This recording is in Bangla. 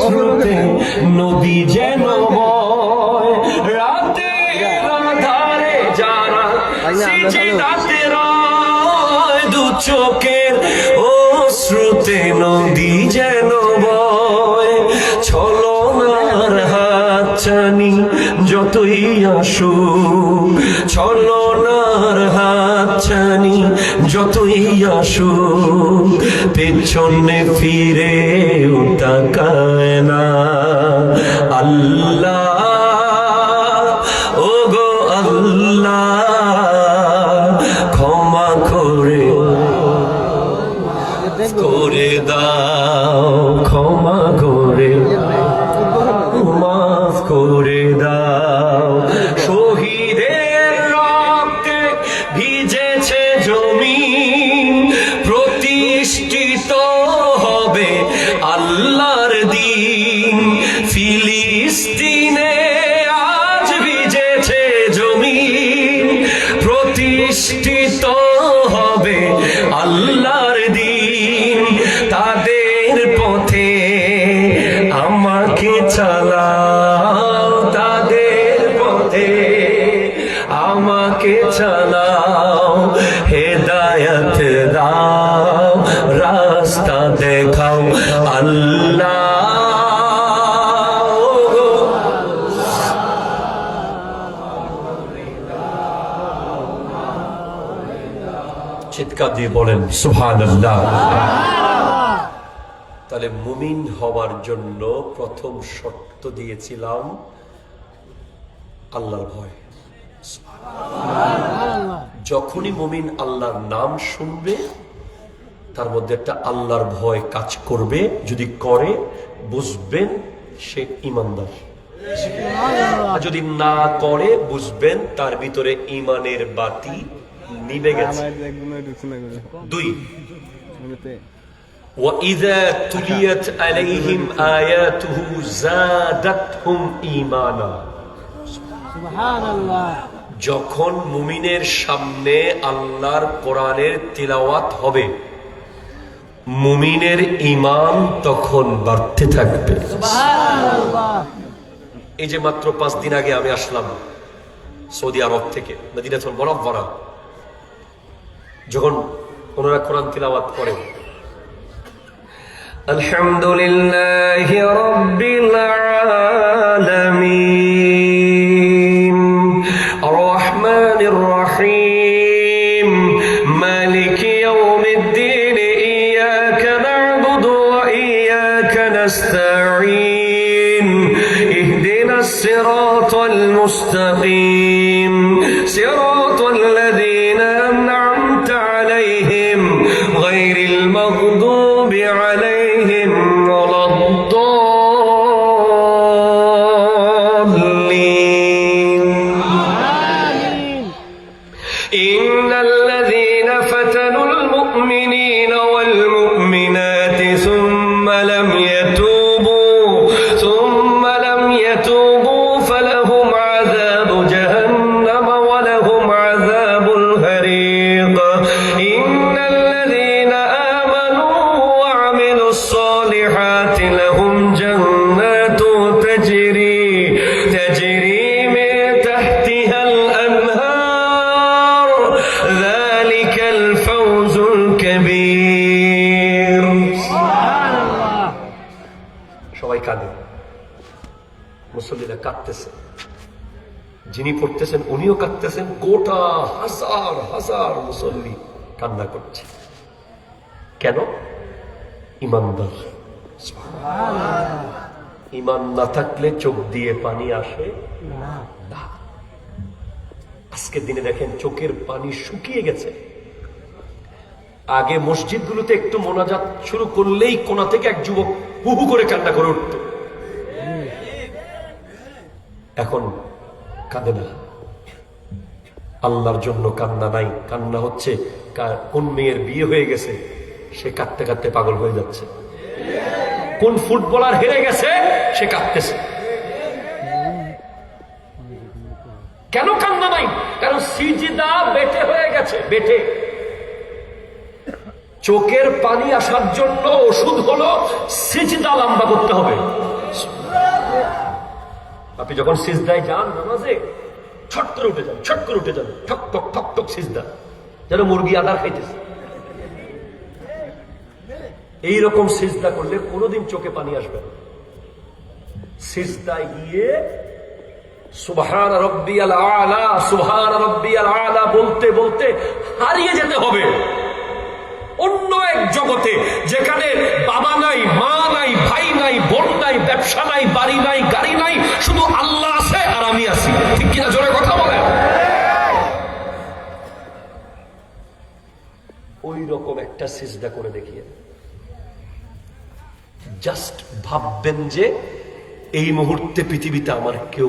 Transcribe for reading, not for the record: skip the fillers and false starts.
স্রোতে নদী যেন বয়, রাতের আধারে যারা সিজদাতে রয়, দু চোখের অশ্রুতে নদী যেন বয়। ছলনার হাতছানি যতই আসুক, ছলনার হাতছানি যতই আসুক, পেছনে ফিরে তাকায় না। আল্লাহ ওগো আল্লাহ, ক্ষমা করে দাও, ক্ষমা করে মাফ করে দাও। শহীদের রক্তে ভিজেছে জমিন, প্রতিষ্ঠিত হবে আল্লাহর দ্বীন। ফিলিস্তিনে আজ ভিজেছে জমিন, প্রতিষ্ঠিত হবে আল্লাহর দ্বীন। তাদের পথে আমাকে চালাও, তাদের পথে আমাকে চালাও, হেদায়েত দাও, রাস্তা দেখাও। আল্লাহ চিৎকার দিয়ে বলেন সুবহানাল্লাহ। তাহলে মুমিন হওয়ার জন্য প্রথম শর্ত দিয়েছিলাম আল্লাহর ভয়। যখনই মুমিন আল্লাহর নাম শুনবে তার মধ্যে একটা আল্লাহর ভয় কাজ করবে, যদি করে বুঝবেন সে ঈমানদার, যদি না করে বুঝবেন তার ভিতরে ঈমানের বাতি নিভে গেছে। দুই, وَإِذَا تُلِيَتْ عَلَيْهِمْ آيَاتُهُ زَادَتْهُمْ إِيمَانًا। যখন মুমিনের সামনে আল্লাহর কোরআনের তিলাওয়াত হবে, মুমিনের ঈমান তখন বাড়তে থাকবে। এই যে মাত্র 5 দিন আগে আমি আসলাম সৌদি আরব থেকে, মদিনাতুল মুনাওয়ারা। যখন ওনারা কোরআন তিলাওয়াত করেন, আলহামদুলিল্লাহি রাব্বিল আলামিন আর রহমানির রহিম মালিকি ইয়াউমিদ্দিন ইয়াকা না'বুদু ওয়া ইয়াকা নাস্তাঈন ইহদিনাস সিরাতাল মুস্তাকিম সিরাতাল লাযীনা আন'আমতা আলাইহিম গায়রিল মাগদুবি আলাইহিম ওয়ালাদ-দাল্লিন। ইন্নাল্লাযীনা ফাতানুল মুমিনিনা ওয়াল মুমিনাতি সুম্মা লাম ইয়াতুবু ফালাহুম আযাবু জাহান্নাম ওয়া লাহুম আযাবুল হারিক। ইন্নাল্লাযীনা আমানু ওয়া আমিলুস সালিহাতি লাহুম জান্নাতু তাজরি মিন তাহতিহাল আনহার যালিকাল ফাওজুল কাবীর। সুবহানাল্লাহ। সবাই কাঁদে, মুসল্লিরা কাঁদতেছে, যিনি পড়তেছেন উনিও কাঁদতেছেন, গোটা হাজার হাজার মুসল্লি কান্না করছে। কেন? ঈমানদার। ঈমান না থাকলে চোখ দিয়ে পানি আসে না। আজকের দিনে দেখেন চোখের পানি শুকিয়ে গেছে। আগে মসজিদগুলোতে একটু মোনাজাত শুরু করলেই কোনা থেকে এক যুবক হু হু করে কান্না করে উঠত, এখন কাঁদে না। আল্লাহর জন্য কান্না নাই, কান্না হচ্ছে কোন মেয়ের বিয়ে হয়ে গেছে সে কাঁদতে কাঁদতে পাগল হয়ে যাচ্ছে, কোন ফুটবলার হেরে গেছে সে কাঁদতেছে। কেন কান্না নাই? কারণ সিজদা বেটে হয়ে গেছে, বেটে। চোখের পানি আসার জন্য ওষুধ হলো সিজদা লম্বা করতে হবে। আপনি যখন সিজদায় যান নামাজে, ছট করে উঠে যান, ছট করে উঠে যান, ঠক ঠক ঠক ঠক সিজদা, যেন মুরগি আদার খাইতেছে। এইরকম সিজদা করলে কোনোদিন চোখে পানি আসবে না। সিজদায় গিয়ে সুবহান রাব্বিয়াল আলা, সুবহান রাব্বিয়াল আলা বলতে বলতে হারিয়ে যেতে হবে অন্য এক জগতে, যেখানে বাবা নাই, মা নাই, ভাই নাই, বোন নাই, ব্যবসা নাই, বাড়ি নাই, গাড়ি নাই, শুধু আল্লাহ আছে আর আমি আছি। ঠিক কিনা? জোরে কথা বলে। ওই রকম একটা সিজদা করে দেখিয়ে জাস্ট ভাববেন যে এই মুহূর্তে পৃথিবীতে আমার কেউ